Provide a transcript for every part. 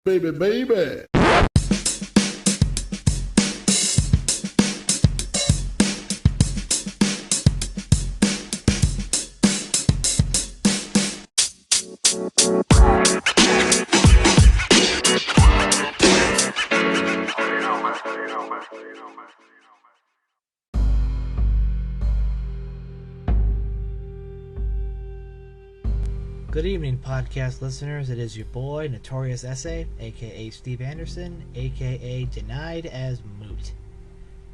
Baby, baby. Good evening, podcast listeners. It is your boy, NotoriousSA, aka Steve Anderson, aka Denied as Moot.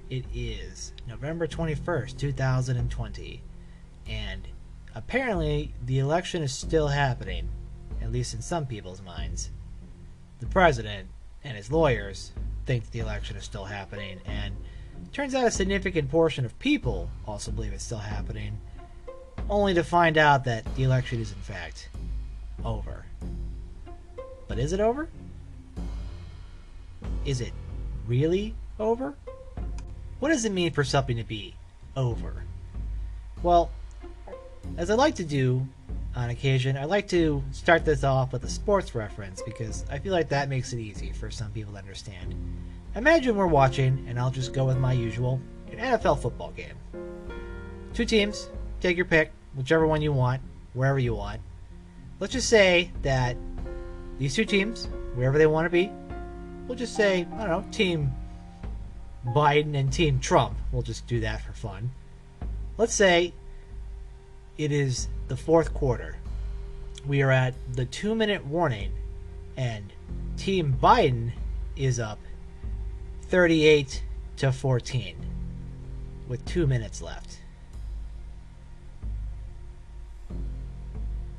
It is November 21st, 2020, and apparently the election is still happening, at least in some people's minds. The president and his lawyers think the election is still happening, and it turns out a significant portion of people also believe it's still happening, only to find out that the election is in fact over. But is it over? Is it really over? What does it mean for something to be over? Well, as I like to do on occasion, I like to start this off with a sports reference because I feel like that makes it easy for some people to understand. Imagine we're watching, and I'll just go with my usual, an NFL football game. Two teams, take your pick, whichever one you want, wherever you want. Let's just say that these two teams, wherever they want to be, we'll just say, I don't know, Team Biden and Team Trump. We'll just do that for fun. Let's say it is the fourth quarter. We are at the 2-minute warning, and Team Biden is up 38-14 with 2 minutes left.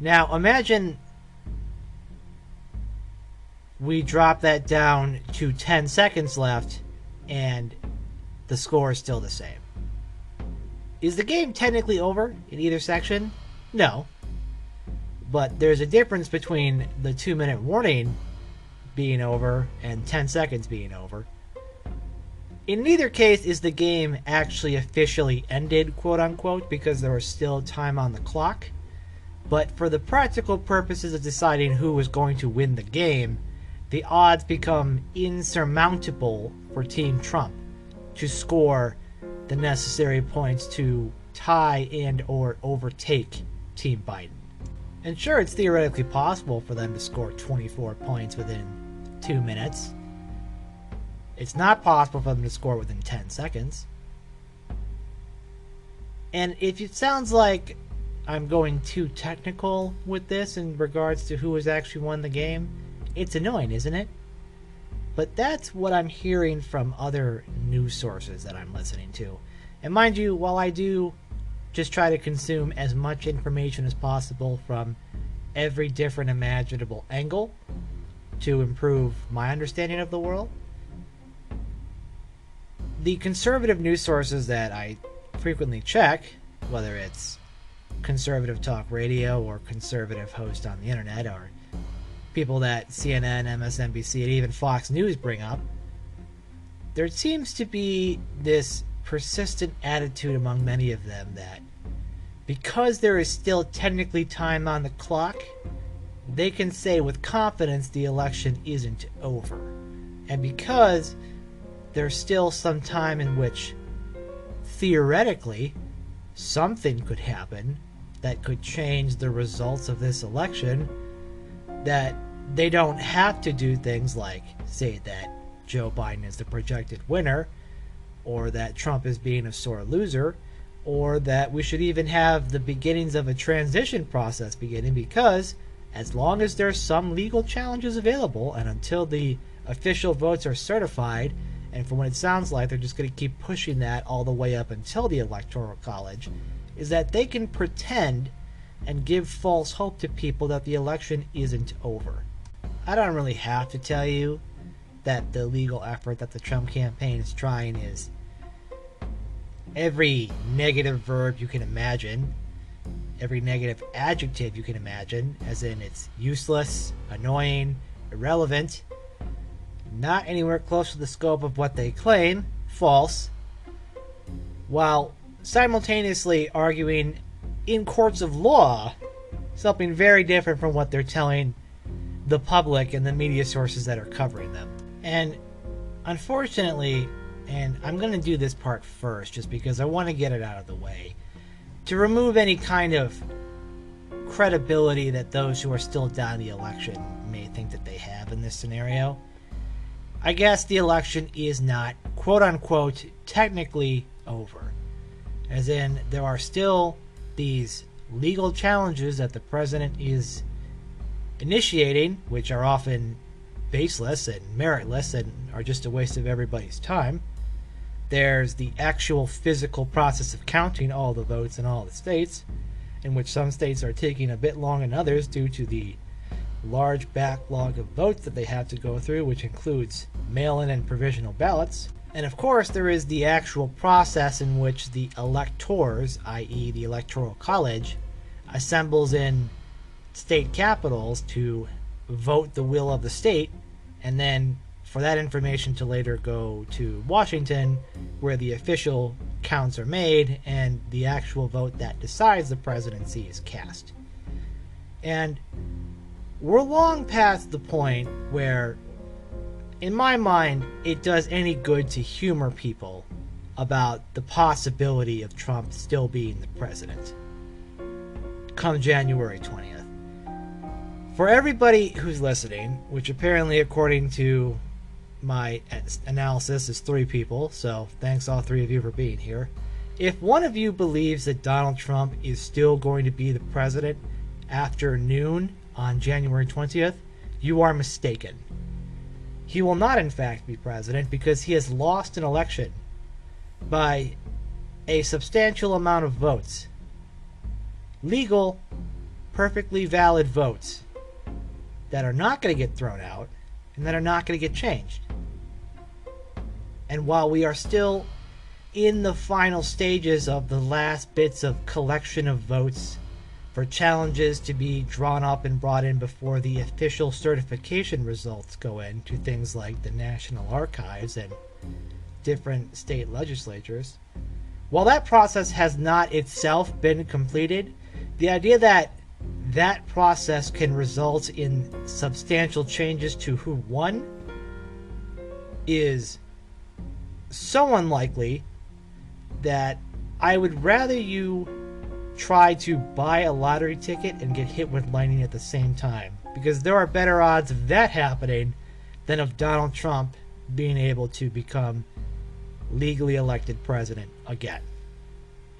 Now, imagine we drop that down to 10 seconds left and the score is still the same. Is the game technically over in either section? No. But there's a difference between the 2-minute warning being over and 10 seconds being over. In neither case is the game actually officially ended, quote unquote, because there was still time on the clock. But for the practical purposes of deciding who was going to win the game, the odds become insurmountable for Team Trump to score the necessary points to tie and or overtake Team Biden. And sure, it's theoretically possible for them to score 24 points within 2 minutes. It's not possible for them to score within 10 seconds. And if it sounds like I'm going too technical with this in regards to who has actually won the game, it's annoying, isn't it? But that's what I'm hearing from other news sources that I'm listening to. And mind you, while I do just try to consume as much information as possible from every different imaginable angle to improve my understanding of the world, the conservative news sources that I frequently check, whether it's conservative talk radio or conservative host on the internet or people that CNN, MSNBC, and even Fox News bring up, there seems to be this persistent attitude among many of them that because there is still technically time on the clock, they can say with confidence the election isn't over. And because there's still some time in which theoretically something could happen that could change the results of this election, that they don't have to do things like say that Joe Biden is the projected winner, or that Trump is being a sore loser, or that we should even have the beginnings of a transition process beginning, because as long as there's some legal challenges available and until the official votes are certified, and from what it sounds like they're just going to keep pushing that all the way up until the Electoral College, is that they can pretend and give false hope to people that the election isn't over. I don't really have to tell you that the legal effort that the Trump campaign is trying is every negative verb you can imagine, every negative adjective you can imagine, as in it's useless, annoying, irrelevant, not anywhere close to the scope of what they claim, false, while simultaneously arguing in courts of law something very different from what they're telling the public and the media sources that are covering them. And unfortunately, and I'm going to do this part first just because I want to get it out of the way, to remove any kind of credibility that those who are still down the election may think that they have in this scenario. I guess the election is not, quote unquote, technically over. As in, there are still these legal challenges that the president is initiating, which are often baseless and meritless and are just a waste of everybody's time. There's the actual physical process of counting all the votes in all the states, in which some states are taking a bit long than others due to the large backlog of votes that they have to go through, which includes mail-in and provisional ballots. And of course, there is the actual process in which the electors, i.e. the Electoral College, assembles in state capitals to vote the will of the state, and then for that information to later go to Washington, where the official counts are made and the actual vote that decides the presidency is cast. And we're long past the point where, in my mind, it does any good to humor people about the possibility of Trump still being the president come January 20th. For everybody who's listening, which apparently, according to my analysis, is 3 people, so thanks all 3 of you for being here. If one of you believes that Donald Trump is still going to be the president after noon on January 20th, you are mistaken. He will not, in fact, be president because he has lost an election by a substantial amount of votes. Legal, perfectly valid votes that are not going to get thrown out and that are not going to get changed. And while we are still in the final stages of the last bits of collection of votes for challenges to be drawn up and brought in before the official certification results go in to things like the National Archives and different state legislatures, while that process has not itself been completed, the idea that that process can result in substantial changes to who won is so unlikely that I would rather you try to buy a lottery ticket and get hit with lightning at the same time, because there are better odds of that happening than of Donald Trump being able to become legally elected president again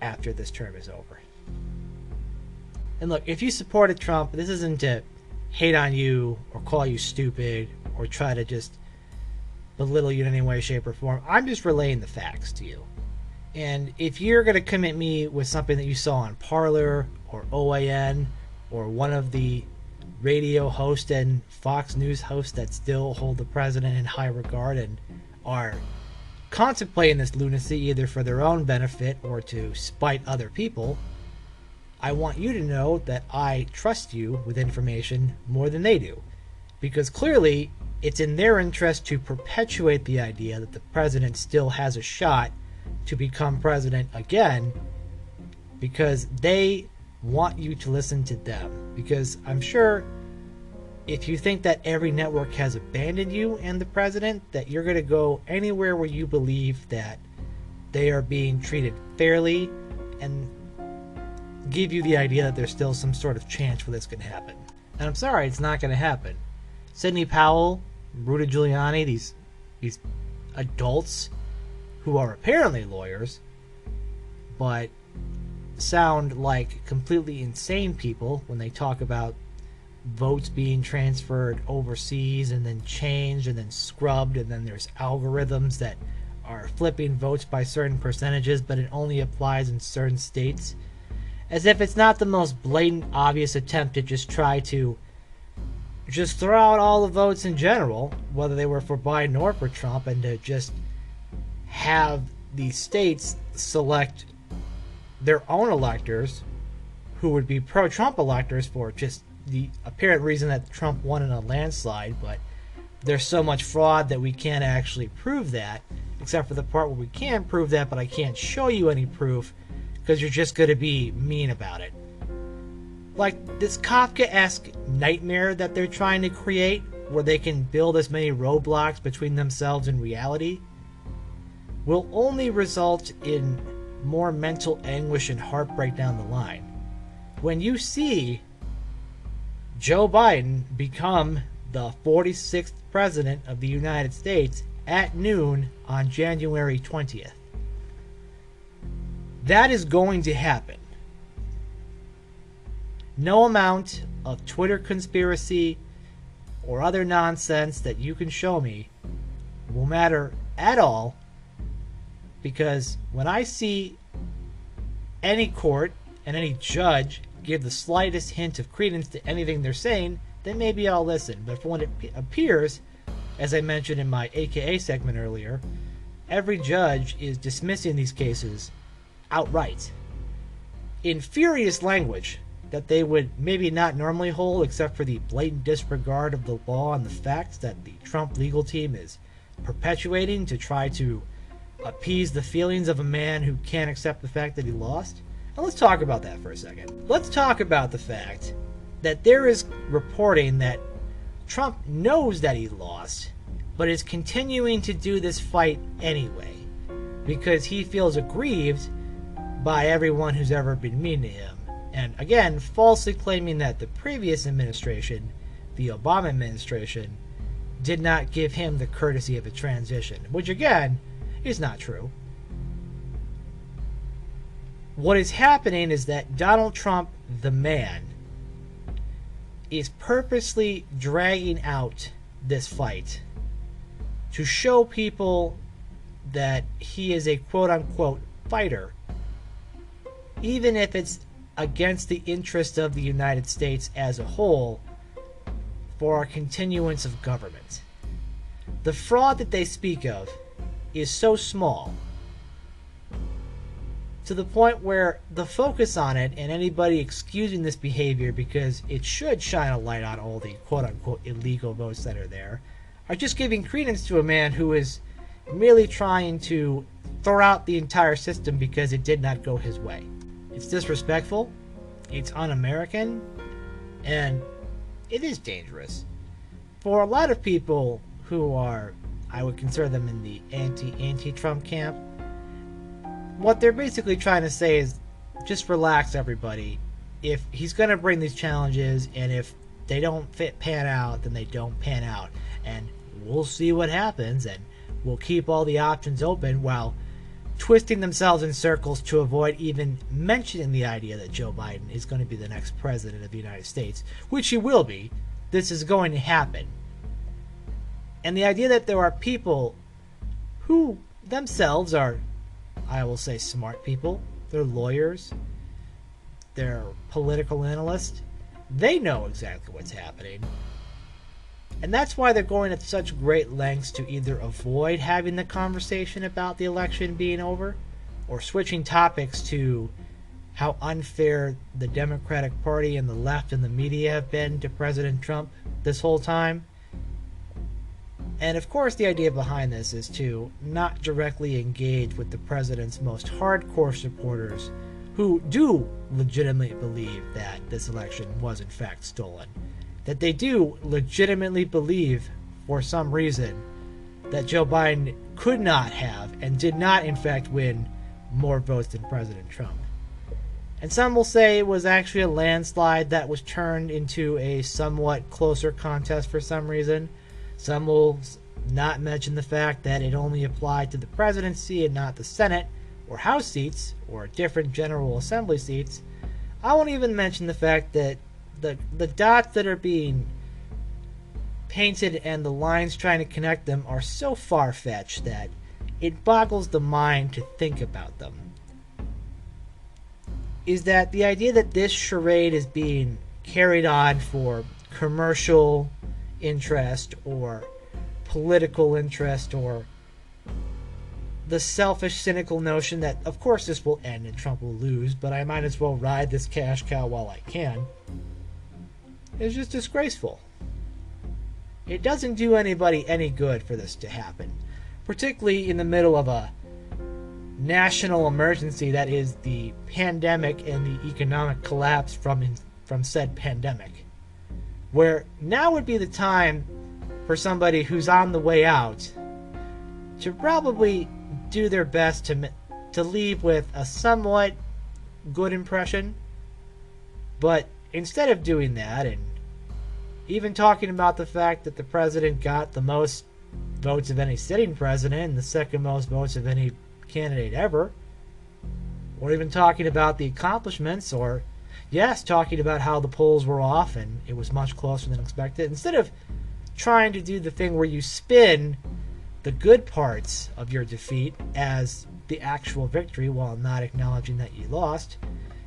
after this term is over. And look, if you supported Trump, this isn't to hate on you or call you stupid or try to just belittle you in any way, shape, or form. I'm just relaying the facts to you. And if you're going to come at me with something that you saw on Parler or OAN or one of the radio hosts and Fox News hosts that still hold the president in high regard and are contemplating this lunacy either for their own benefit or to spite other people, I want you to know that I trust you with information more than they do. Because clearly, it's in their interest to perpetuate the idea that the president still has a shot to become president again, because they want you to listen to them. Because I'm sure if you think that every network has abandoned you and the president, that you're going to go anywhere where you believe that they are being treated fairly and give you the idea that there's still some sort of chance for this can happen. And I'm sorry, it's not going to happen. Sidney Powell, Rudy Giuliani, these adults who are apparently lawyers, but sound like completely insane people when they talk about votes being transferred overseas and then changed and then scrubbed, and then there's algorithms that are flipping votes by certain percentages, but it only applies in certain states. As if it's not the most blatant, obvious attempt to just try to just throw out all the votes in general, whether they were for Biden or for Trump, and to just have these states select their own electors who would be pro-Trump electors for just the apparent reason that Trump won in a landslide, but there's so much fraud that we can't actually prove that, except for the part where we can prove that, but I can't show you any proof because you're just going to be mean about it. Like this Kafka-esque nightmare that they're trying to create, where they can build as many roadblocks between themselves and reality, will only result in more mental anguish and heartbreak down the line. When you see Joe Biden become the 46th president of the United States at noon on January 20th, that is going to happen. No amount of Twitter conspiracy or other nonsense that you can show me will matter at all, because when I see any court and any judge give the slightest hint of credence to anything they're saying, then maybe I'll listen. But when it appears, as I mentioned in my AKA segment earlier, every judge is dismissing these cases outright in furious language that they would maybe not normally hold, except for the blatant disregard of the law and the facts that the Trump legal team is perpetuating to try to appease the feelings of a man who can't accept the fact that he lost. Now let's talk about that for a second. Let's talk about the fact that there is reporting that Trump knows that he lost, but is continuing to do this fight anyway, because he feels aggrieved by everyone who's ever been mean to him. And again, falsely claiming that the previous administration, the Obama administration, did not give him the courtesy of a transition, which again is not true. What is happening is that Donald Trump, the man, is purposely dragging out this fight to show people that he is a quote-unquote fighter, even if it's against the interest of the United States as a whole, for our continuance of government. The fraud that they speak of is so small, to the point where the focus on it and anybody excusing this behavior because it should shine a light on all the quote-unquote illegal votes that are there, are just giving credence to a man who is merely trying to throw out the entire system because it did not go his way. It's disrespectful, it's un-American, and it is dangerous. For a lot of people who are, I would consider them in the anti-Trump camp, what they're basically trying to say is, just relax everybody. If he's going to bring these challenges, and if they don't pan out, then they don't pan out. And we'll see what happens, and we'll keep all the options open, while twisting themselves in circles to avoid even mentioning the idea that Joe Biden is going to be the next president of the United States, which he will be. This is going to happen. And the idea that there are people who themselves are, I will say, smart people, they're lawyers, they're political analysts, they know exactly what's happening. And that's why they're going at such great lengths to either avoid having the conversation about the election being over, or switching topics to how unfair the Democratic Party and the left and the media have been to President Trump this whole time. And of course, the idea behind this is to not directly engage with the president's most hardcore supporters, who do legitimately believe that this election was in fact stolen. That they do legitimately believe, for some reason, that Joe Biden could not have and did not in fact win more votes than President Trump. And some will say it was actually a landslide that was turned into a somewhat closer contest for some reason. Some will not mention the fact that it only applied to the presidency and not the Senate or House seats or different General Assembly seats. I won't even mention the fact that the dots that are being painted and the lines trying to connect them are so far-fetched that it boggles the mind to think about them. Is that the idea that this charade is being carried on for commercial interest or political interest, or the selfish, cynical notion that of course this will end and Trump will lose, but I might as well ride this cash cow while I can, is just disgraceful. It doesn't do anybody any good for this to happen, particularly in the middle of a national emergency that is the pandemic and the economic collapse from from said pandemic, where now would be the time for somebody who's on the way out to probably do their best to leave with a somewhat good impression. But instead of doing that, and even talking about the fact that the president got the most votes of any sitting president and the second most votes of any candidate ever, or even talking about the accomplishments, or yes, talking about how the polls were off and it was much closer than expected, instead of trying to do the thing where you spin the good parts of your defeat as the actual victory while not acknowledging that you lost,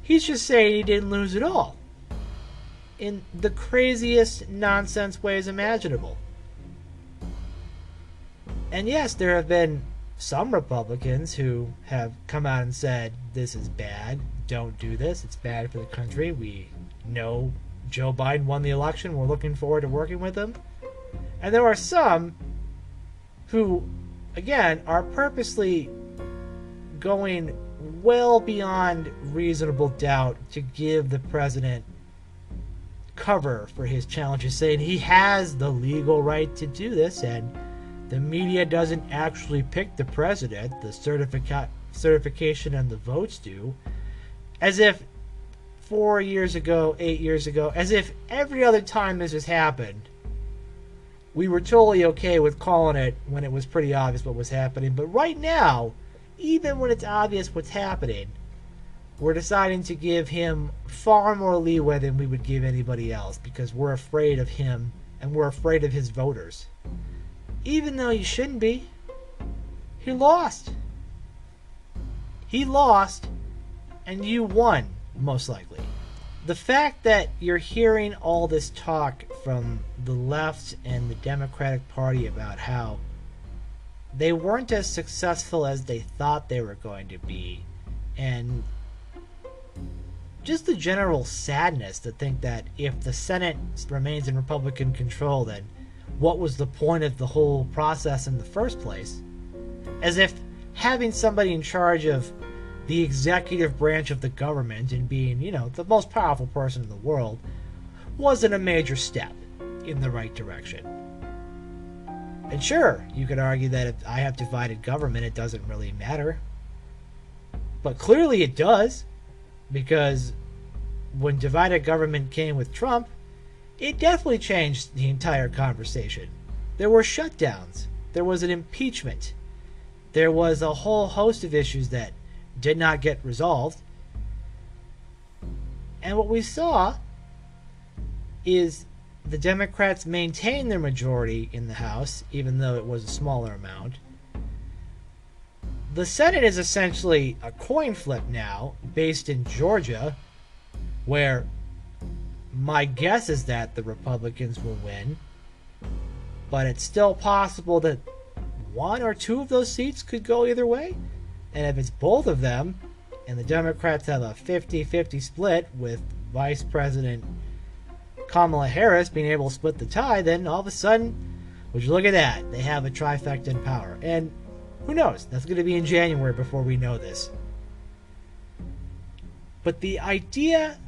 he's just saying he didn't lose at all in the craziest nonsense ways imaginable. And yes, there have been some Republicans who have come out and said, this is bad, don't do this, it's bad for the country, we know Joe Biden won the election, we're looking forward to working with him. And there are some who, again, are purposely going well beyond reasonable doubt to give the president cover for his challenges, saying he has the legal right to do this, and the media doesn't actually pick the president, the certification and the votes do, as if 4 years ago, 8 years ago, as if every other time this has happened, we were totally okay with calling it when it was pretty obvious what was happening. But right now, even when it's obvious what's happening, we're deciding to give him far more leeway than we would give anybody else because we're afraid of him and we're afraid of his voters. Even though you shouldn't be. He lost. He lost, and you won, most likely. The fact that you're hearing all this talk from the left and the Democratic Party about how they weren't as successful as they thought they were going to be, and just the general sadness to think that if the Senate remains in Republican control, then what was the point of the whole process in the first place? As if having somebody in charge of the executive branch of the government and being, the most powerful person in the world wasn't a major step in the right direction. And sure, you could argue that if I have divided government, it doesn't really matter. But clearly it does, because when divided government came with Trump, it definitely changed the entire conversation. There were shutdowns. There was an impeachment. There was a whole host of issues that did not get resolved. And what we saw is the Democrats maintain their majority in the House, even though it was a smaller amount. The Senate is essentially a coin flip now, based in Georgia, where my guess is that the Republicans will win, but it's still possible that one or two of those seats could go either way. And if it's both of them, and the Democrats have a 50-50 split with Vice President Kamala Harris being able to split the tie, then all of a sudden, would you look at that, they have a trifecta in power. And who knows? That's going to be in January before we know this. But the idea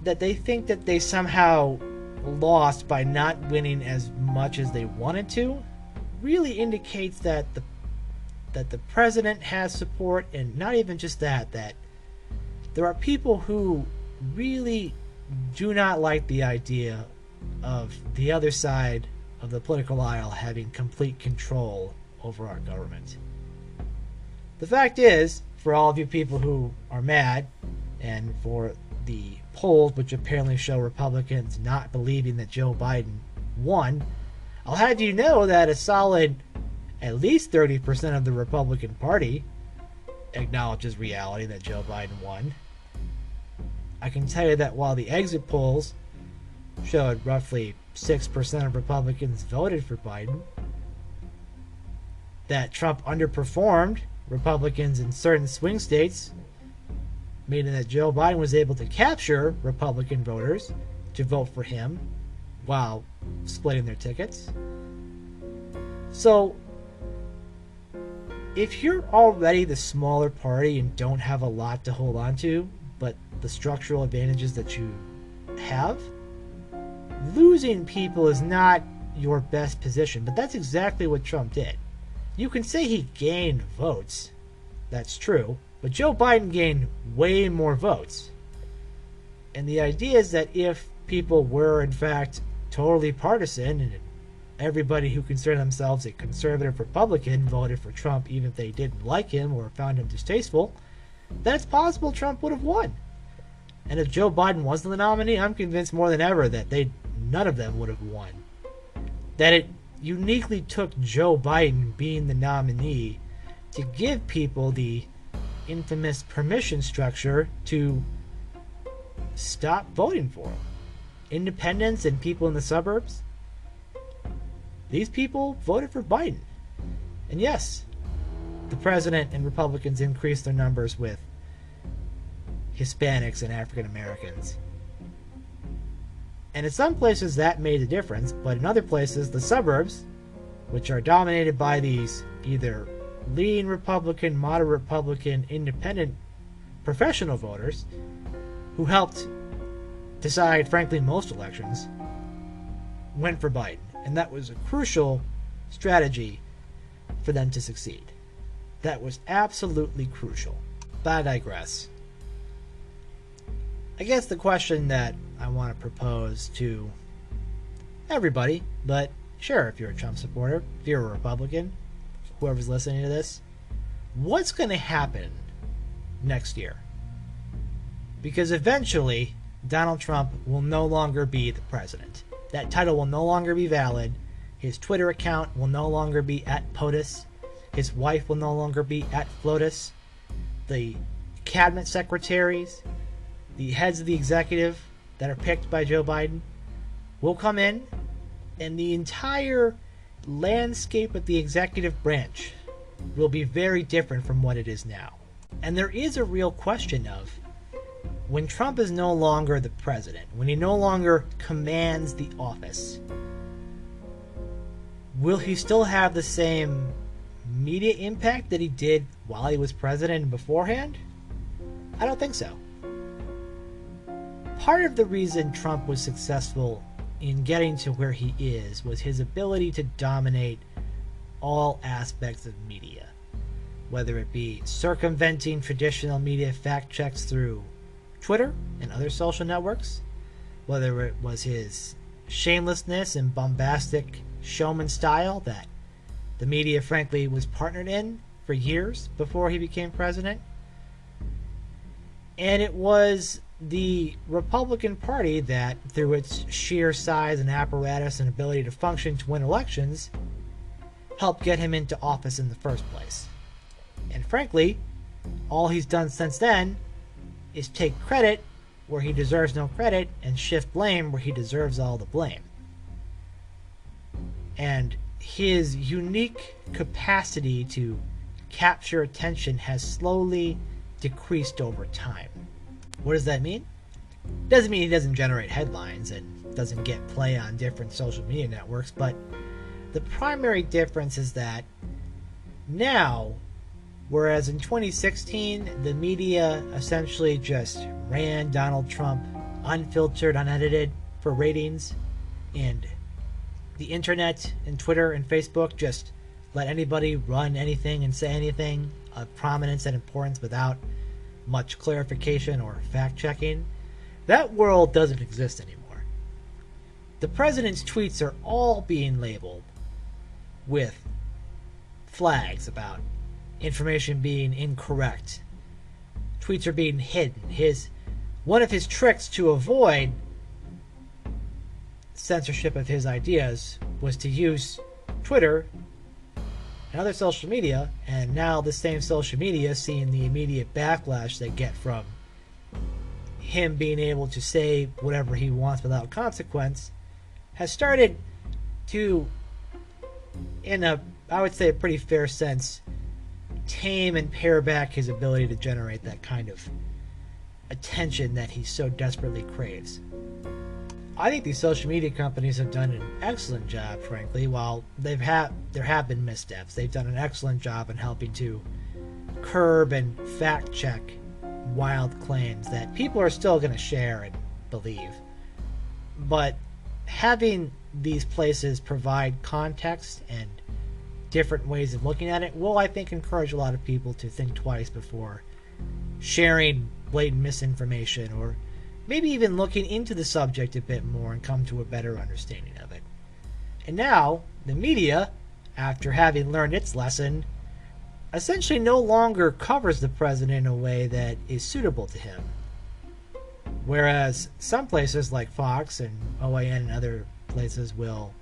that they think that they somehow lost by not winning as much as they wanted to really indicates that the president has support, and not even just that there are people who really do not like the idea of the other side of the political aisle having complete control over our government. The fact is, for all of you people who are mad, and for the polls which apparently show Republicans not believing that Joe Biden won, I'll have you know that a solid at least 30% of the Republican Party acknowledges reality that Joe Biden won. I can tell you that while the exit polls showed roughly 6% of Republicans voted for Biden, that Trump underperformed Republicans in certain swing states, meaning that Joe Biden was able to capture Republican voters to vote for him while splitting their tickets. So, if you're already the smaller party and don't have a lot to hold on to, but the structural advantages that you have, losing people is not your best position. But that's exactly what Trump did. You can say he gained votes. That's true. But Joe Biden gained way more votes. And the idea is that if people were, in fact, totally partisan, and everybody who considered themselves a conservative Republican voted for Trump even if they didn't like him or found him distasteful, then it's possible Trump would have won. And if Joe Biden wasn't the nominee, I'm convinced more than ever that none of them would have won. That it uniquely took Joe Biden being the nominee to give people the infamous permission structure to stop voting for him. Independents and people in the suburbs, these people voted for Biden. And yes, the president and Republicans increased their numbers with Hispanics and African Americans. And in some places that made a difference, but in other places, the suburbs, which are dominated by these either lean Republican, moderate Republican, independent professional voters, who helped decide, frankly, most elections, went for Biden. And that was a crucial strategy for them to succeed. That was absolutely crucial. But I digress. I guess the question that I want to propose to everybody, but sure, if you're a Trump supporter, if you're a Republican, whoever's listening to this, what's going to happen next year? Because eventually, Donald Trump will no longer be the president. That title will no longer be valid. His Twitter account will no longer be @POTUS. His wife will no longer be @FLOTUS. The cabinet secretaries, the heads of the executive that are picked by Joe Biden will come in, and the entire landscape of the executive branch will be very different from what it is now. And there is a real question of, when Trump is no longer the president, when he no longer commands the office, will he still have the same media impact that he did while he was president and beforehand? I don't think so. Part of the reason Trump was successful in getting to where he is was his ability to dominate all aspects of media, whether it be circumventing traditional media fact checks through Twitter and other social networks, whether it was his shamelessness and bombastic showman style that the media frankly was partnered in for years before he became president. And it was the Republican Party that, through its sheer size and apparatus and ability to function to win elections, helped get him into office in the first place. And frankly, all he's done since then is take credit where he deserves no credit and shift blame where he deserves all the blame. And his unique capacity to capture attention has slowly decreased over time. What does that mean? It doesn't mean he doesn't generate headlines and doesn't get play on different social media networks, but the primary difference is that now, whereas in 2016 the media essentially just ran Donald Trump unfiltered, unedited for ratings, and the internet and Twitter and Facebook just let anybody run anything and say anything of prominence and importance without much clarification or fact checking, that world doesn't exist anymore. The president's tweets are all being labeled with flags about information being incorrect. Tweets are being hidden. One of his tricks to avoid censorship of his ideas was to use Twitter and other social media, and now the same social media, seeing the immediate backlash they get from him being able to say whatever he wants without consequence, has started to, in a, I would say, a pretty fair sense, tame and pare back his ability to generate that kind of attention that he so desperately craves. I think these social media companies have done an excellent job, frankly. While there have been missteps, they've done an excellent job in helping to curb and fact check wild claims that people are still going to share and believe. But having these places provide context and different ways of looking at it will, I think, encourage a lot of people to think twice before sharing blatant misinformation, or maybe even looking into the subject a bit more and come to a better understanding of it. And now, the media, after having learned its lesson, essentially no longer covers the president in a way that is suitable to him. Whereas some places like Fox and OAN and other places will,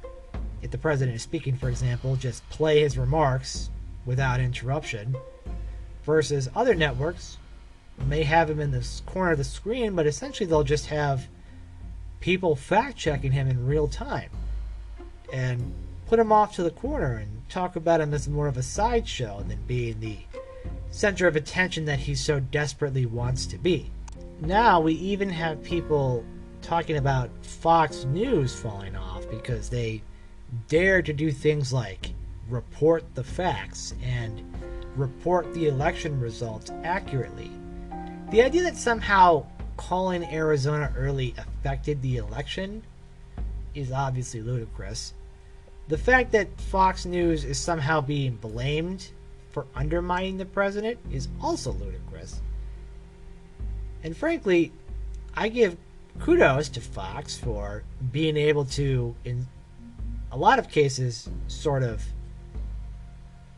if the president is speaking, for example, just play his remarks without interruption, versus other networks may have him in this corner of the screen, but essentially they'll just have people fact-checking him in real time and put him off to the corner and talk about him as more of a sideshow than being the center of attention that he so desperately wants to be. Now we even have people talking about Fox News falling off because they dare to do things like report the facts and report the election results accurately. The idea that somehow calling Arizona early affected the election is obviously ludicrous. The fact that Fox News is somehow being blamed for undermining the president is also ludicrous. And frankly, I give kudos to Fox for being able to, in a lot of cases, sort of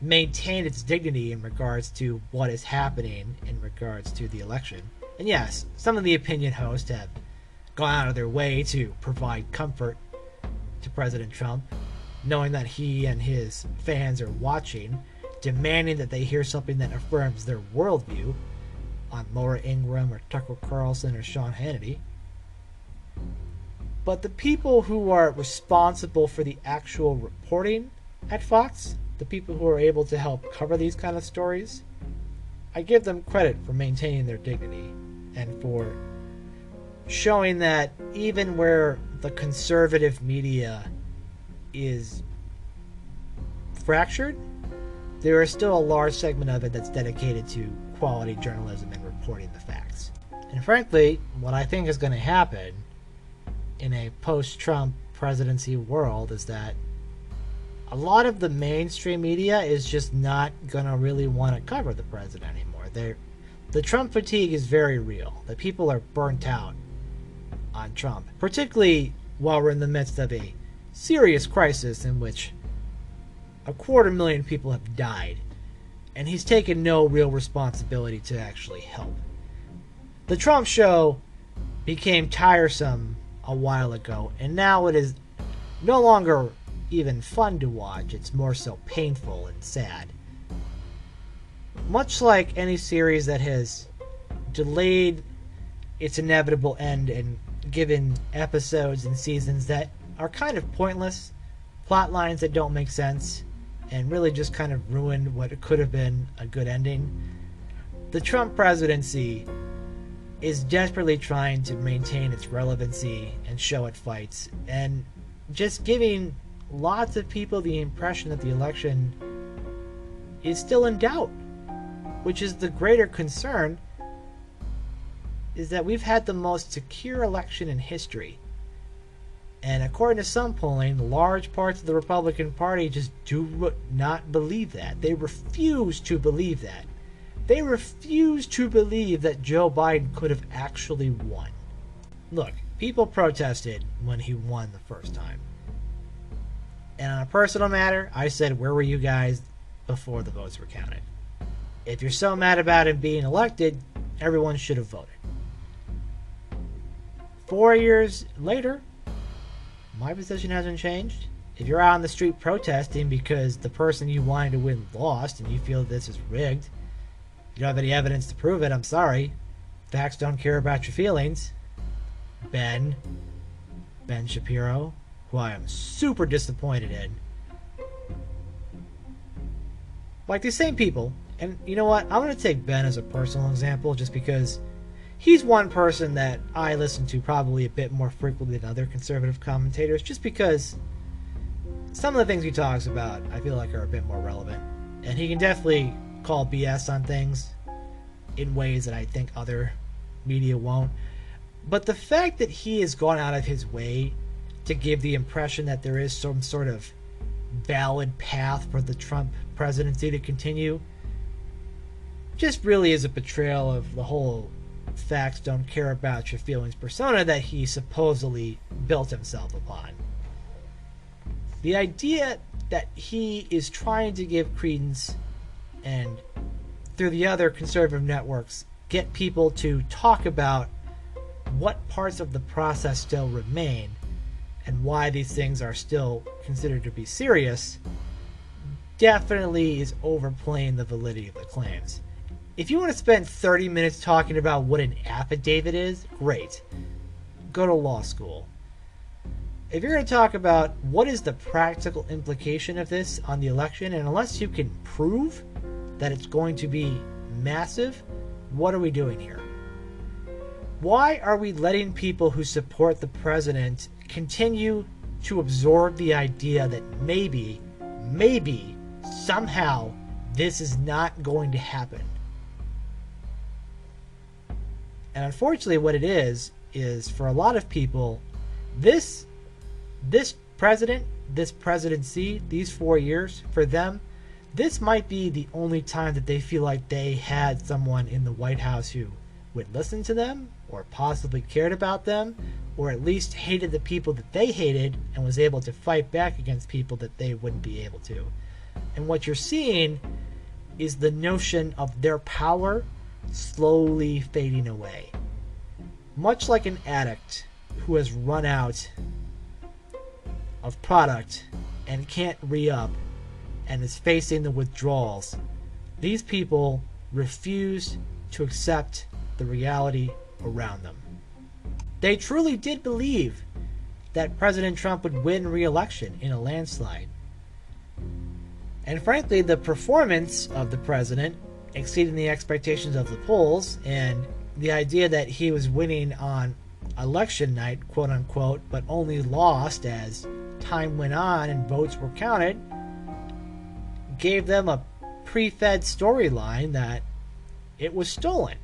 maintain its dignity in regards to what is happening in regards to the election. And yes, some of the opinion hosts have gone out of their way to provide comfort to President Trump, knowing that he and his fans are watching, demanding that they hear something that affirms their worldview, on Laura Ingraham or Tucker Carlson or Sean Hannity. But the people who are responsible for the actual reporting at Fox, the people who are able to help cover these kind of stories, I give them credit for maintaining their dignity and for showing that even where the conservative media is fractured, there is still a large segment of it that's dedicated to quality journalism and reporting the facts. And frankly, what I think is going to happen in a post-Trump presidency world is that a lot of the mainstream media is just not going to really want to cover the president anymore. The Trump fatigue is very real. The people are burnt out on Trump, particularly while we're in the midst of a serious crisis in which 250,000 people have died, and he's taken no real responsibility to actually help. The Trump show became tiresome a while ago, and now it is no longer even fun to watch. It's more so painful and sad. Much like any series that has delayed its inevitable end and given episodes and seasons that are kind of pointless, plot lines that don't make sense, and really just kind of ruined what could have been a good ending. The Trump presidency is desperately trying to maintain its relevancy and show it fights, and just giving lots of people the impression that the election is still in doubt, which is the greater concern, is that we've had the most secure election in history. And according to some polling, large parts of the Republican Party just do not believe that. They refuse to believe that. They refuse to believe that Joe Biden could have actually won. Look, people protested when he won the first time. And on a personal matter, I said, where were you guys before the votes were counted? If you're so mad about him being elected, everyone should have voted. 4 years later, my position hasn't changed. If you're out on the street protesting because the person you wanted to win lost and you feel this is rigged, you don't have any evidence to prove it, I'm sorry. Facts don't care about your feelings. Ben Shapiro, who I am super disappointed in. Like these same people, and you know what? I'm going to take Ben as a personal example just because he's one person that I listen to probably a bit more frequently than other conservative commentators, just because some of the things he talks about I feel like are a bit more relevant. And he can definitely call BS on things in ways that I think other media won't. But the fact that he has gone out of his way to give the impression that there is some sort of valid path for the Trump presidency to continue just really is a betrayal of the whole facts don't care about your feelings persona that he supposedly built himself upon. The idea that he is trying to give credence and through the other conservative networks get people to talk about what parts of the process still remain and why these things are still considered to be serious definitely is overplaying the validity of the claims. If you want to spend 30 minutes talking about what an affidavit is, great. Go to law school. If you're going to talk about what is the practical implication of this on the election, and unless you can prove that it's going to be massive, what are we doing here? Why are we letting people who support the president continue to absorb the idea that maybe, somehow, this is not going to happen? And unfortunately, what it is for a lot of people, this president, this presidency, these 4 years, for them, this might be the only time that they feel like they had someone in the White House who would listen to them, or possibly cared about them, or at least hated the people that they hated and was able to fight back against people that they wouldn't be able to. And what you're seeing is the notion of their power slowly fading away. Much like an addict who has run out of product and can't re-up and is facing the withdrawals, these people refuse to accept the reality around them. They truly did believe that President Trump would win re-election in a landslide. And frankly, the performance of the president exceeding the expectations of the polls, and the idea that he was winning on election night, quote unquote, but only lost as time went on and votes were counted, gave them a pre-fed storyline that it was stolen.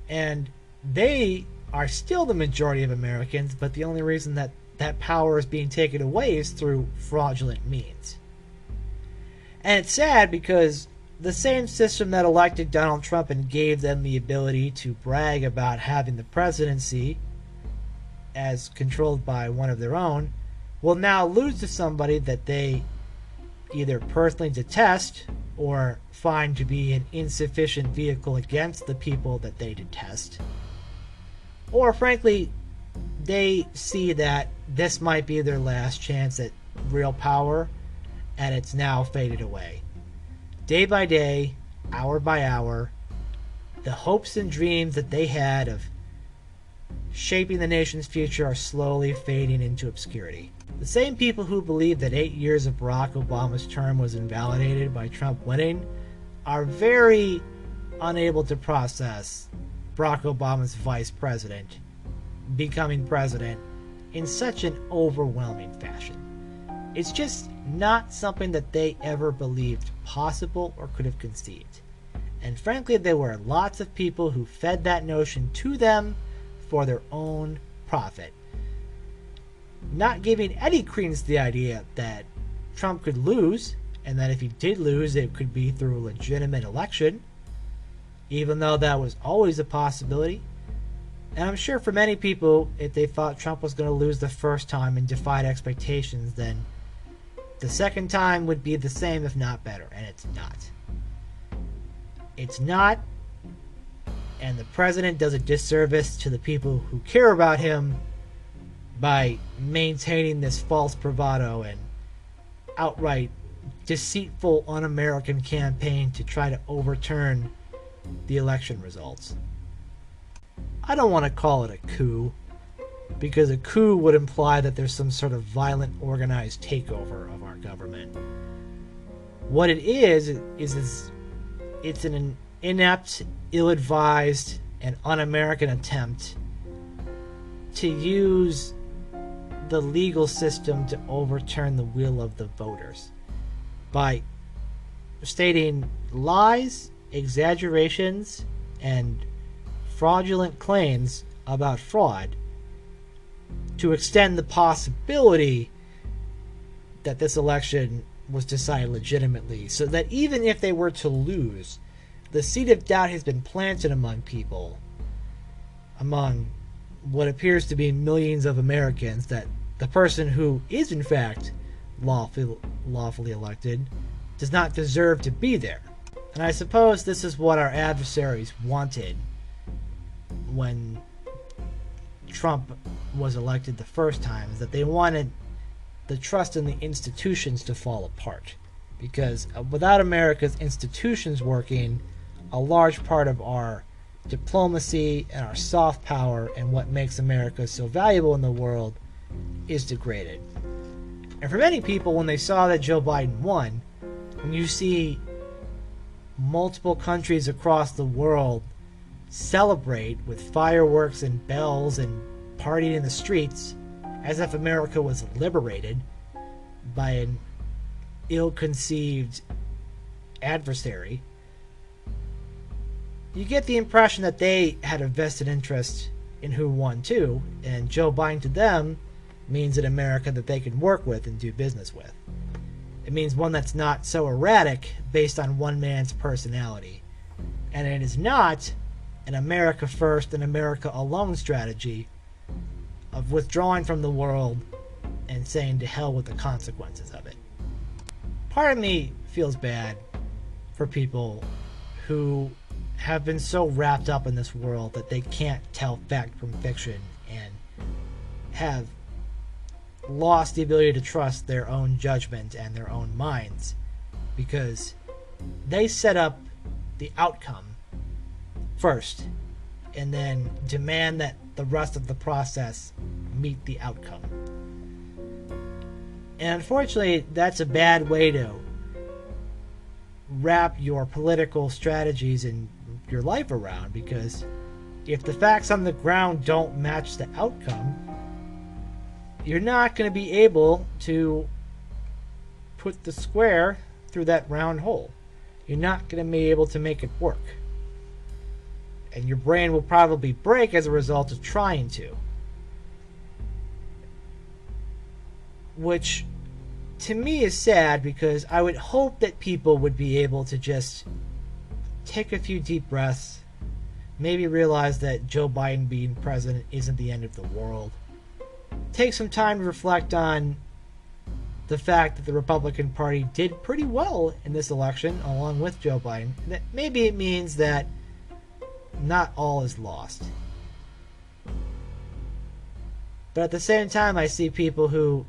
And they are still the majority of Americans, but the only reason that that power is being taken away is through fraudulent means. And it's sad because the same system that elected Donald Trump and gave them the ability to brag about having the presidency as controlled by one of their own will now lose to somebody that they either personally detest or find to be an insufficient vehicle against the people that they detest. Or frankly, they see that this might be their last chance at real power, and it's now faded away. Day by day, hour by hour, the hopes and dreams that they had of shaping the nation's future are slowly fading into obscurity. The same people who believe that 8 years of Barack Obama's term was invalidated by Trump winning are very unable to process Barack Obama's vice president becoming president in such an overwhelming fashion. It's just not something that they ever believed possible or could have conceived. And frankly, there were lots of people who fed that notion to them for their own profit, not giving any credence to the idea that Trump could lose, and that if he did lose, it could be through a legitimate election, even though that was always a possibility. And I'm sure for many people, if they thought Trump was going to lose the first time and defied expectations, then the second time would be the same, if not better, and it's not. It's not, and the president does a disservice to the people who care about him by maintaining this false bravado and outright deceitful, un-American campaign to try to overturn the election results. I don't want to call it a coup, because a coup would imply that there's some sort of violent, organized takeover of our government. What it is it's an inept, ill-advised, and un-American attempt to use the legal system to overturn the will of the voters by stating lies, exaggerations, and fraudulent claims about fraud to extend the possibility that this election was decided legitimately, so that even if they were to lose, the seed of doubt has been planted among people, among what appears to be millions of Americans, that the person who is in fact lawfully elected does not deserve to be there. And I suppose this is what our adversaries wanted when Trump was elected the first time, is that they wanted the trust in the institutions to fall apart. Because without America's institutions working, a large part of our diplomacy and our soft power and what makes America so valuable in the world is degraded. And for many people, when they saw that Joe Biden won, when you see multiple countries across the world celebrate with fireworks and bells and partying in the streets as if America was liberated by an ill-conceived adversary, you get the impression that they had a vested interest in who won too, and Joe Biden to them means an America that they can work with and do business with. It means one that's not so erratic based on one man's personality. And it is not an America first and America alone strategy of withdrawing from the world and saying to hell with the consequences of it. Part of me feels bad for people who have been so wrapped up in this world that they can't tell fact from fiction and have lost the ability to trust their own judgment and their own minds, because they set up the outcome first and then demand that the rest of the process meet the outcome. And unfortunately, that's a bad way to wrap your political strategies and your life around, because if the facts on the ground don't match the outcome, you're not going to be able to put the square through that round hole. You're not going to be able to make it work. And your brain will probably break as a result of trying to. Which, to me, is sad, because I would hope that people would be able to just take a few deep breaths, maybe realize that Joe Biden being president isn't the end of the world. Take some time to reflect on the fact that the Republican Party did pretty well in this election along with Joe Biden. That maybe it means that not all is lost. But at the same time, I see people who,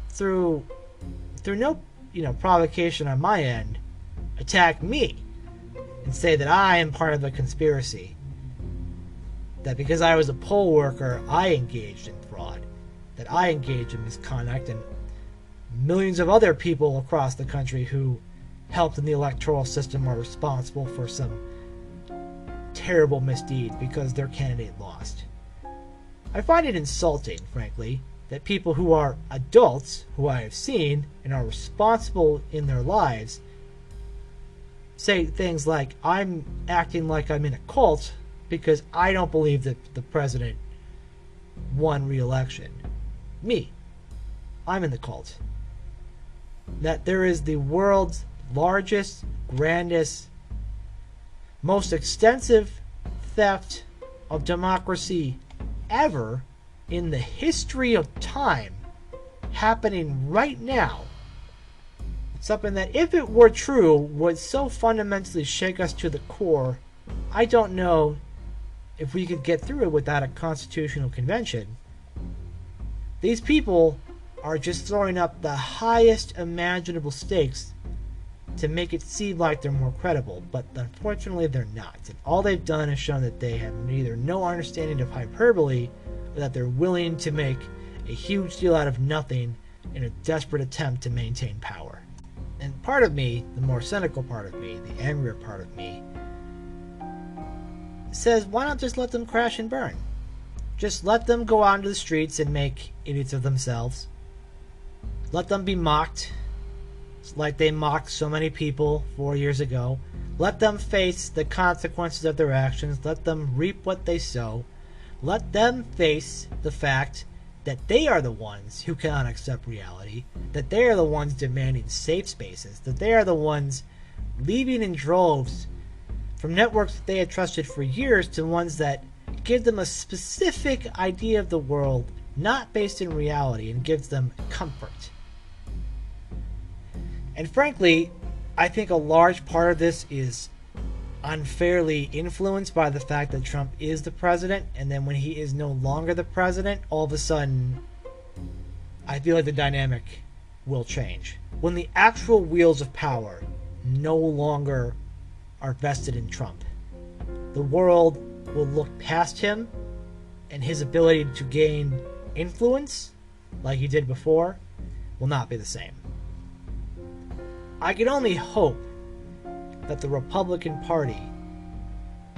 through no provocation on my end, attack me and say that I am part of a conspiracy. That because I was a poll worker, I engaged in fraud. That I engaged in misconduct, and millions of other people across the country who helped in the electoral system are responsible for some terrible misdeed because their candidate lost. I find it insulting, frankly, that people who are adults, who I have seen and are responsible in their lives, say things like, I'm acting like I'm in a cult because I don't believe that the president won re-election. Me. I'm in the cult. That there is the world's largest, grandest, most extensive theft of democracy ever in the history of time happening right now. Something that, if it were true, would so fundamentally shake us to the core, I don't know if we could get through it without a constitutional convention. These people are just throwing up the highest imaginable stakes to make it seem like they're more credible, but unfortunately they're not. And all they've done is shown that they have neither no understanding of hyperbole, or that they're willing to make a huge deal out of nothing in a desperate attempt to maintain power. And part of me, the more cynical part of me, the angrier part of me, says, why not just let them crash and burn? Just let them go out into the streets and make idiots of themselves. Let them be mocked, like they mocked so many people 4 years ago. Let them face the consequences of their actions. Let them reap what they sow. Let them face the fact that they are the ones who cannot accept reality, that they are the ones demanding safe spaces, that they are the ones leaving in droves from networks that they had trusted for years to ones that give them a specific idea of the world not based in reality and gives them comfort. And frankly, I think a large part of this is unfairly influenced by the fact that Trump is the president, and then when he is no longer the president, all of a sudden I feel like the dynamic will change. When the actual wheels of power no longer are vested in Trump, the world will look past him, and his ability to gain influence like he did before will not be the same. I can only hope that the Republican Party,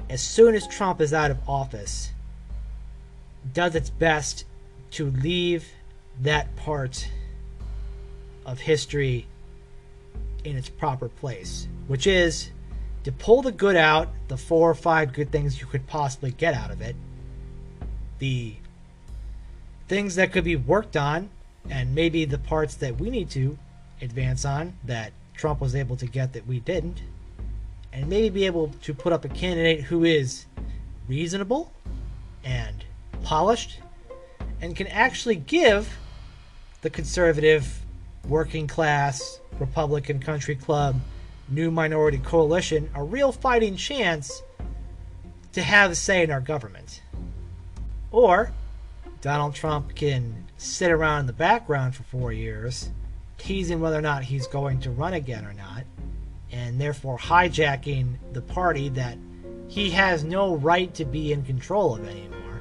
as soon as Trump is out of office, does its best to leave that part of history in its proper place, which is to pull the good out, the 4 or 5 good things you could possibly get out of it, the things that could be worked on, and maybe the parts that we need to advance on that Trump was able to get that we didn't, and maybe be able to put up a candidate who is reasonable and polished and can actually give the conservative, working class, Republican country club, new minority coalition a real fighting chance to have a say in our government. Or Donald Trump can sit around in the background for 4 years, teasing whether or not he's going to run again or not, and therefore hijacking the party that he has no right to be in control of anymore.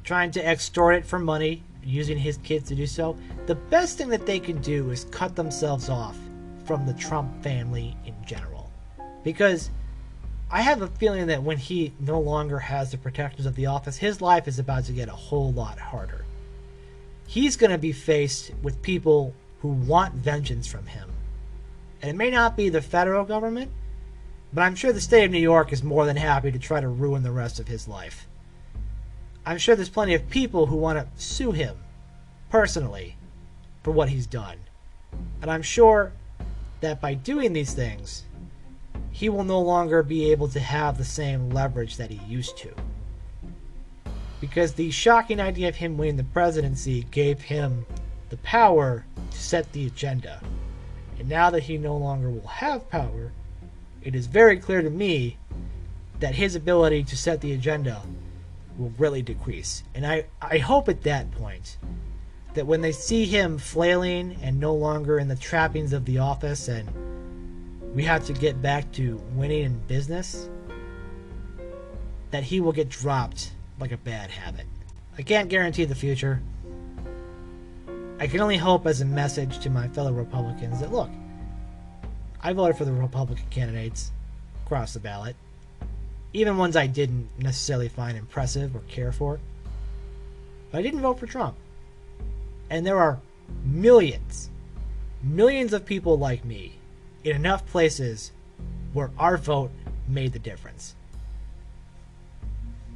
Trying to extort it for money, using his kids to do so. The best thing that they can do is cut themselves off from the Trump family in general. Because I have a feeling that when he no longer has the protections of the office, his life is about to get a whole lot harder. He's going to be faced with people who want vengeance from him. And it may not be the federal government, but I'm sure the state of New York is more than happy to try to ruin the rest of his life. I'm sure there's plenty of people who want to sue him personally for what he's done. And I'm sure that by doing these things, he will no longer be able to have the same leverage that he used to. Because the shocking idea of him winning the presidency gave him the power to set the agenda. And now that he no longer will have power, it is very clear to me that his ability to set the agenda will greatly decrease. And I hope at that point that when they see him flailing and no longer in the trappings of the office and we have to get back to winning in business, that he will get dropped like a bad habit. I can't guarantee the future. I can only hope as a message to my fellow Republicans that, look, I voted for the Republican candidates across the ballot, even ones I didn't necessarily find impressive or care for. But I didn't vote for Trump. And there are millions of people like me in enough places where our vote made the difference.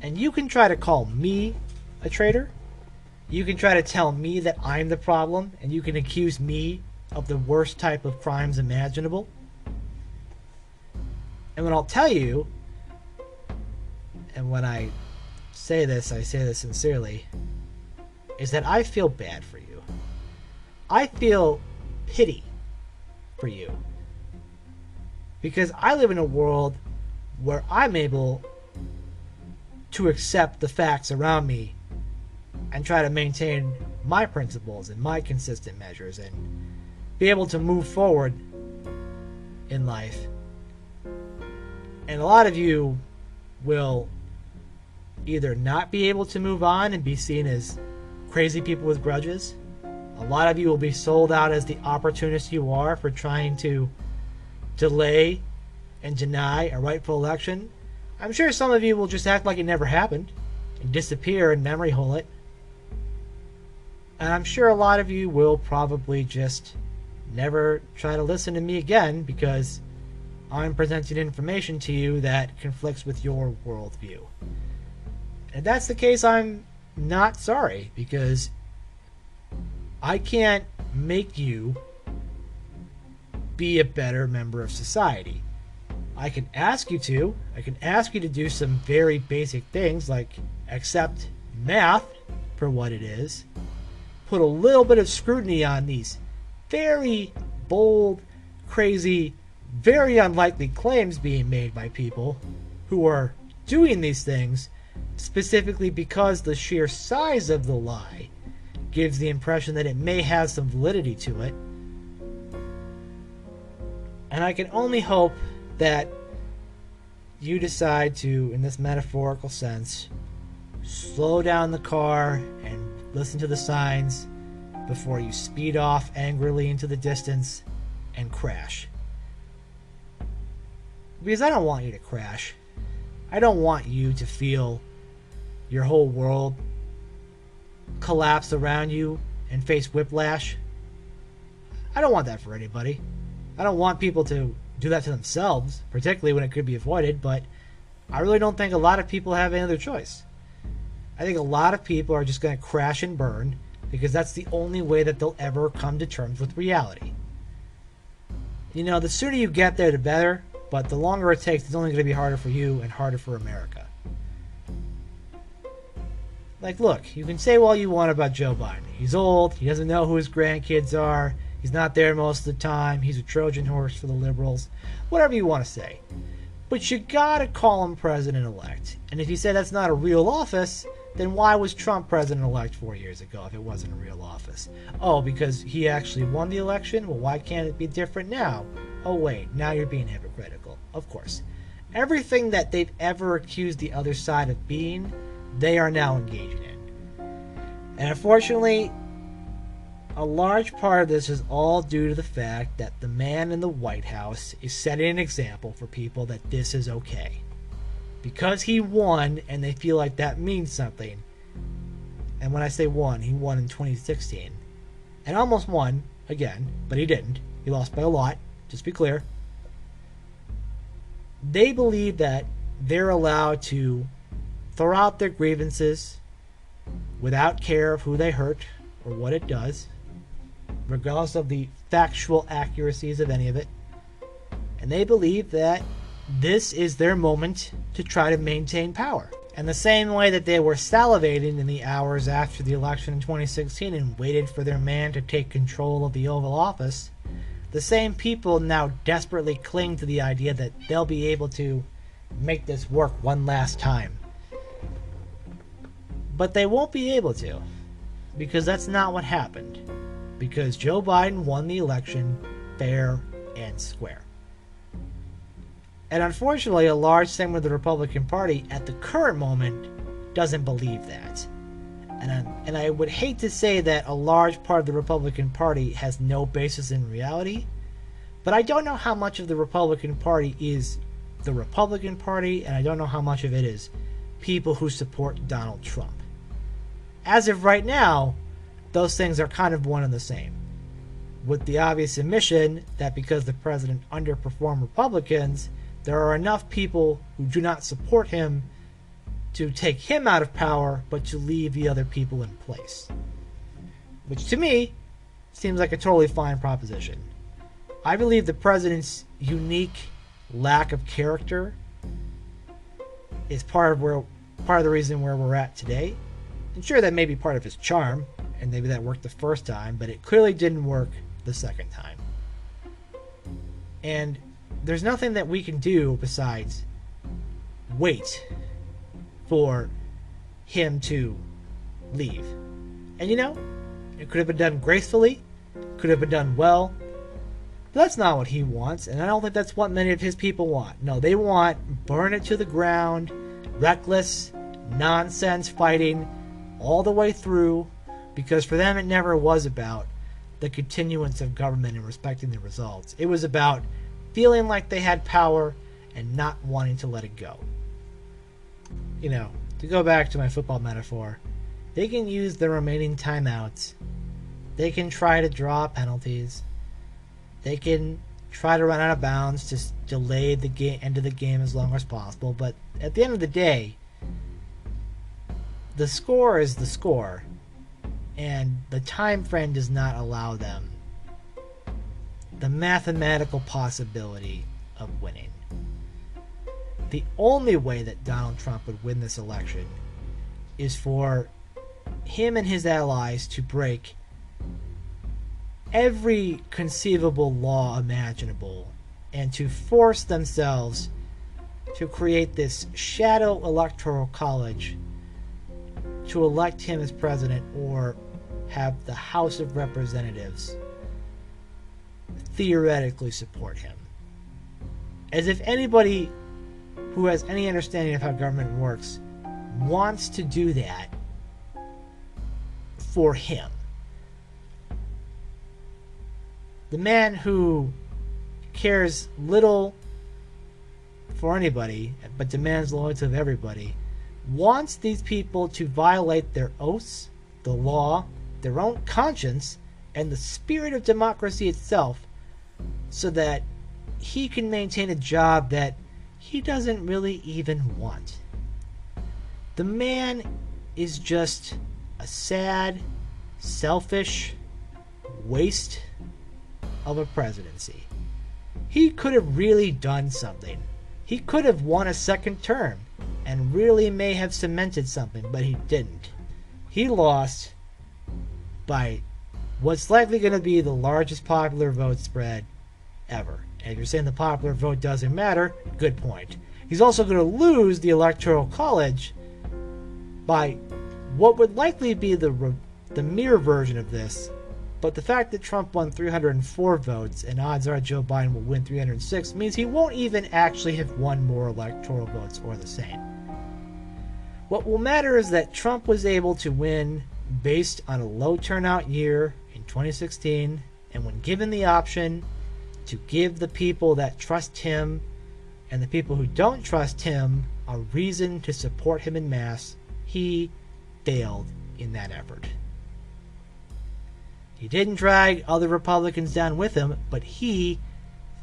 And you can try to call me a traitor. You can try to tell me that I'm the problem, and you can accuse me of the worst type of crimes imaginable. And what I'll tell you, and when I say this sincerely, is that I feel bad for you. I feel pity for you. Because I live in a world where I'm able to accept the facts around me and try to maintain my principles and my consistent measures and be able to move forward in life. And a lot of you will either not be able to move on and be seen as crazy people with grudges. A lot of you will be sold out as the opportunist you are for trying to delay and deny a rightful election. I'm sure some of you will just act like it never happened and disappear and memory hole it. And I'm sure a lot of you will probably just never try to listen to me again because I'm presenting information to you that conflicts with your worldview. And if that's the case, I'm not sorry, because I can't make you be a better member of society. I can ask you to. I can ask you to do some very basic things like accept math for what it is, put a little bit of scrutiny on these very bold, crazy, very unlikely claims being made by people who are doing these things specifically because the sheer size of the lie gives the impression that it may have some validity to it. And I can only hope that you decide to, in this metaphorical sense, slow down the car and listen to the signs before you speed off angrily into the distance and crash. Because I don't want you to crash. I don't want you to feel your whole world collapse around you and face whiplash. I don't want that for anybody. I don't want people to do that to themselves, particularly when it could be avoided, but I really don't think a lot of people have any other choice. I think a lot of people are just going to crash and burn because that's the only way that they'll ever come to terms with reality. You know, the sooner you get there, the better, but the longer it takes, it's only going to be harder for you and harder for America. Like, look, you can say all you want about Joe Biden. He's old, he doesn't know who his grandkids are, he's not there most of the time, he's a Trojan horse for the liberals, whatever you want to say. But you gotta call him president-elect. And if you say that's not a real office, then why was Trump president-elect 4 years ago if it wasn't a real office? Oh, because he actually won the election? Well, why can't it be different now? Oh, wait, now you're being hypocritical. Of course. Everything that they've ever accused the other side of being, they are now engaging in. And unfortunately, a large part of this is all due to the fact that the man in the White House is setting an example for people that this is okay. Because he won, and they feel like that means something. And when I say won, he won in 2016. And almost won again, but he didn't. He lost by a lot, just to be clear. They believe that they're allowed to throw out their grievances without care of who they hurt or what it does, regardless of the factual accuracies of any of it. And they believe that this is their moment to try to maintain power. And the same way that they were salivating in the hours after the election in 2016 and waited for their man to take control of the Oval Office, the same people now desperately cling to the idea that they'll be able to make this work one last time. But they won't be able to, because that's not what happened. Because Joe Biden won the election fair and square. And unfortunately, a large segment of the Republican Party at the current moment doesn't believe that. And I would hate to say that a large part of the Republican Party has no basis in reality, but I don't know how much of the Republican Party is the Republican Party, and I don't know how much of it is people who support Donald Trump. As of right now, those things are kind of one and the same, with the obvious admission that because the president underperformed Republicans, there are enough people who do not support him to take him out of power, but to leave the other people in place. Which to me seems like a totally fine proposition. I believe the president's unique lack of character is part of the reason where we're at today. And sure, that may be part of his charm, and maybe that worked the first time, but it clearly didn't work the second time. And there's nothing that we can do besides wait for him to leave. And you know, it could have been done gracefully, could have been done well, but that's not what he wants, and I don't think that's what many of his people want. No, they want burn it to the ground, reckless, nonsense fighting all the way through, because for them it never was about the continuance of government and respecting the results. It was about feeling like they had power and not wanting to let it go. You know, to go back to my football metaphor, they can use the remaining timeouts. They can try to draw penalties. They can try to run out of bounds to delay the end of the game as long as possible, but at the end of the day, the score is the score, and the time frame does not allow them the mathematical possibility of winning. The only way that Donald Trump would win this election is for him and his allies to break every conceivable law imaginable and to force themselves to create this shadow electoral college to elect him as president or have the House of Representatives theoretically support him. As if anybody who has any understanding of how government works wants to do that for him. The man who cares little for anybody but demands loyalty of everybody wants these people to violate their oaths, the law, their own conscience, and the spirit of democracy itself so that he can maintain a job that he doesn't really even want. The man is just a sad, selfish waste of a presidency. He could have really done something. He could have won a second term and really may have cemented something, but he didn't. He lost by what's likely going to be the largest popular vote spread ever. And if you're saying the popular vote doesn't matter, good point. He's also going to lose the Electoral College by what would likely be the mirror version of this, but the fact that Trump won 304 votes and odds are Joe Biden will win 306 means he won't even actually have won more electoral votes or the same. What will matter is that Trump was able to win based on a low turnout year in 2016, and when given the option to give the people that trust him and the people who don't trust him a reason to support him en masse, he failed in that effort. He didn't drag other Republicans down with him, but he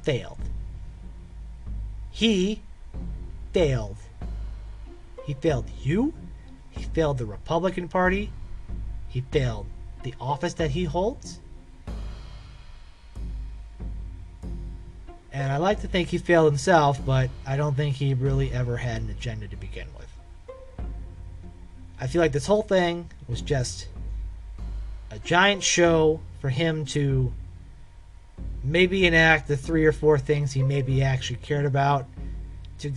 failed. He failed. He failed you. He failed the Republican Party. He failed the office that he holds. And I like to think he failed himself, but I don't think he really ever had an agenda to begin with. I feel like this whole thing was just a giant show for him to maybe enact the 3 or 4 things he maybe actually cared about, to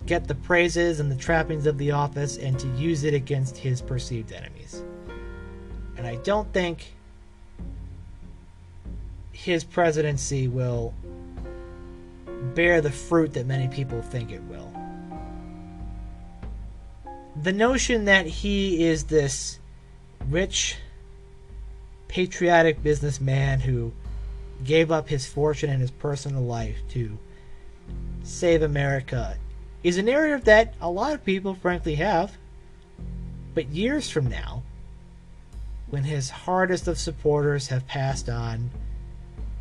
get the praises and the trappings of the office, and to use it against his perceived enemies. And I don't think his presidency will bear the fruit that many people think it will. The notion that he is this rich, patriotic businessman who gave up his fortune and his personal life to save America is a narrative that a lot of people frankly have. But years from now, when his hardest of supporters have passed on,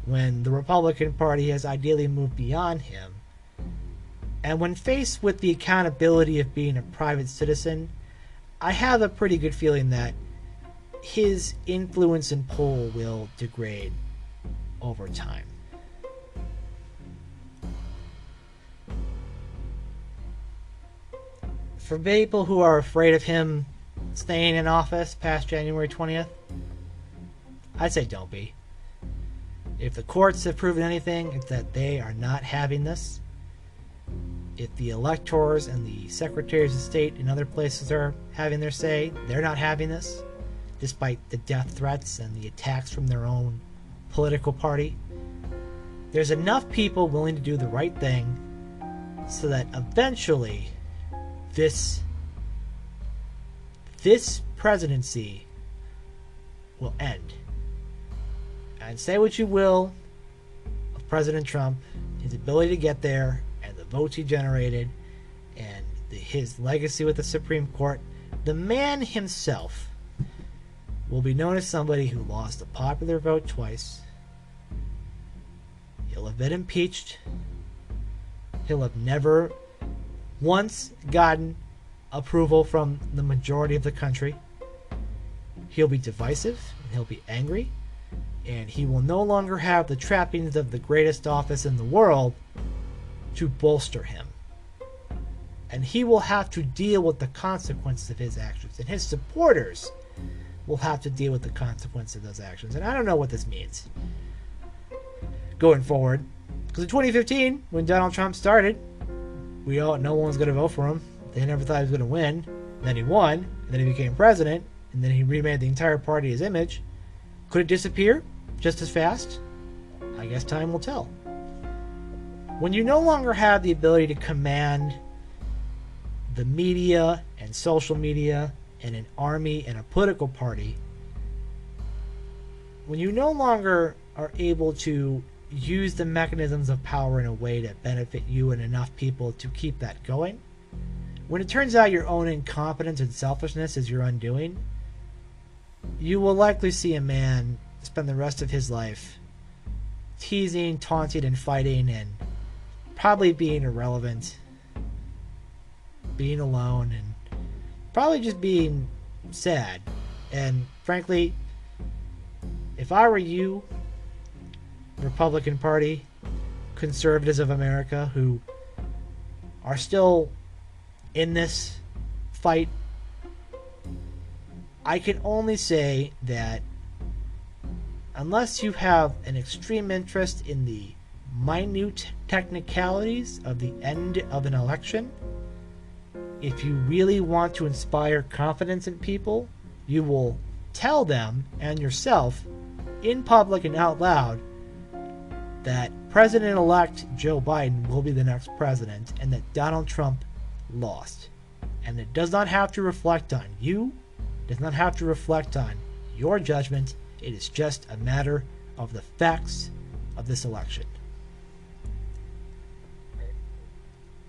when the Republican Party has ideally moved beyond him, and when faced with the accountability of being a private citizen, I have a pretty good feeling that his influence and pull will degrade over time. For people who are afraid of him staying in office past January 20th, I'd say don't be. If the courts have proven anything, it's that they are not having this. If the electors and the secretaries of state in other places are having their say, they're not having this, despite the death threats and the attacks from their own political party. There's enough people willing to do the right thing so that eventually this presidency will end. And say what you will of President Trump, his ability to get there, and the votes he generated, and his legacy with the Supreme Court, the man himself will be known as somebody who lost the popular vote twice, He'll have been impeached. He'll have never once gotten approval from the majority of the country. He'll be divisive, and he'll be angry, and he will no longer have the trappings of the greatest office in the world to bolster him. And he will have to deal with the consequences of his actions, and his supporters will have to deal with the consequences of those actions. And I don't know what this means going forward, because in 2015, when Donald Trump started, no one was going to vote for him. They never thought he was going to win. And then he won, and then he became president, and then he remade the entire party his image. Could it disappear just as fast? I guess time will tell. When you no longer have the ability to command the media and social media and an army and a political party, when you no longer are able to use the mechanisms of power in a way to benefit you and enough people to keep that going, when it turns out your own incompetence and selfishness is your undoing, you will likely see a man spend the rest of his life teasing, taunting, and fighting, and probably being irrelevant, being alone, and probably just being sad. And frankly, if I were you, Republican Party, conservatives of America who are still in this fight, I can only say that unless you have an extreme interest in the minute technicalities of the end of an election, if you really want to inspire confidence in people, you will tell them and yourself in public and out loud that President-elect Joe Biden will be the next president and that Donald Trump lost. And it does not have to reflect on you, does not have to reflect on your judgment. It is just a matter of the facts of this election.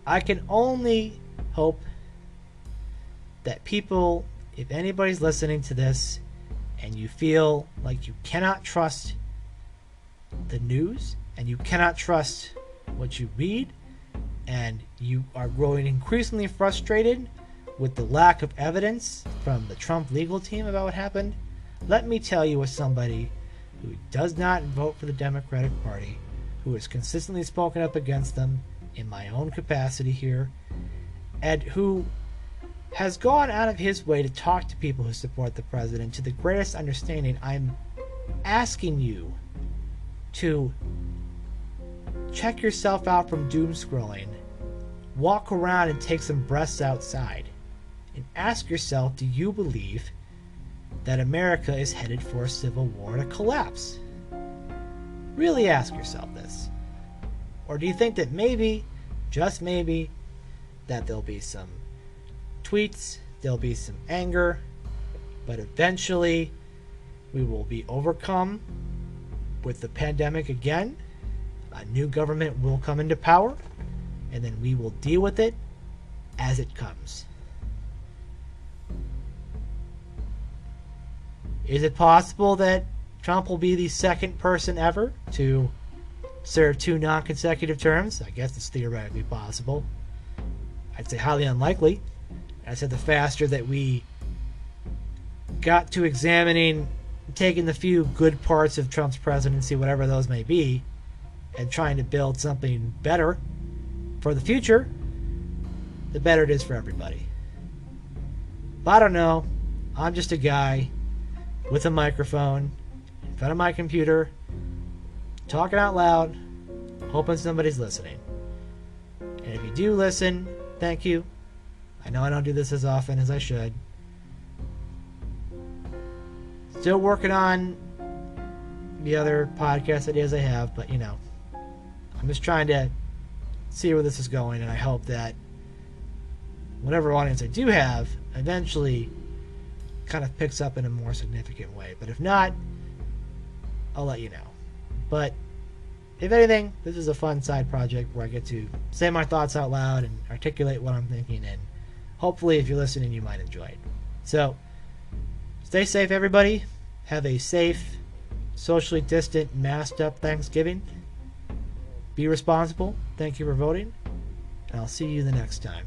I can only hope that people, if anybody's listening to this and you feel like you cannot trust the news and you cannot trust what you read, and you are growing increasingly frustrated with the lack of evidence from the Trump legal team about what happened, let me tell you, as somebody who does not vote for the Democratic Party, who has consistently spoken up against them in my own capacity here, and who has gone out of his way to talk to people who support the president to the greatest understanding, I'm asking you to check yourself out from doom scrolling, walk around and take some breaths outside, and ask yourself, do you believe that America is headed for a civil war to collapse? Really ask yourself this. Or do you think that maybe, just maybe, that there'll be some tweets, there'll be some anger, but eventually we will be overcome with the pandemic again, a new government will come into power, and then we will deal with it as it comes? Is it possible that Trump will be the second person ever to serve 2 non-consecutive terms? I guess it's theoretically possible. I'd say highly unlikely. I said the faster that we got to examining, taking the few good parts of Trump's presidency, whatever those may be, and trying to build something better for the future, the better it is for everybody. But I don't know. I'm just a guy with a microphone in front of my computer, talking out loud, hoping somebody's listening. And if you do listen, thank you. I know I don't do this as often as I should. Still working on the other podcast ideas I have, but I'm just trying to see where this is going, and I hope that whatever audience I do have eventually kind of picks up in a more significant way. But if not, I'll let you know. But if anything, this is a fun side project where I get to say my thoughts out loud and articulate what I'm thinking, and hopefully if you're listening you might enjoy it. So stay safe, everybody. Have a safe, socially distant, masked up Thanksgiving, Be responsible. Thank you for voting. And I'll see you the next time.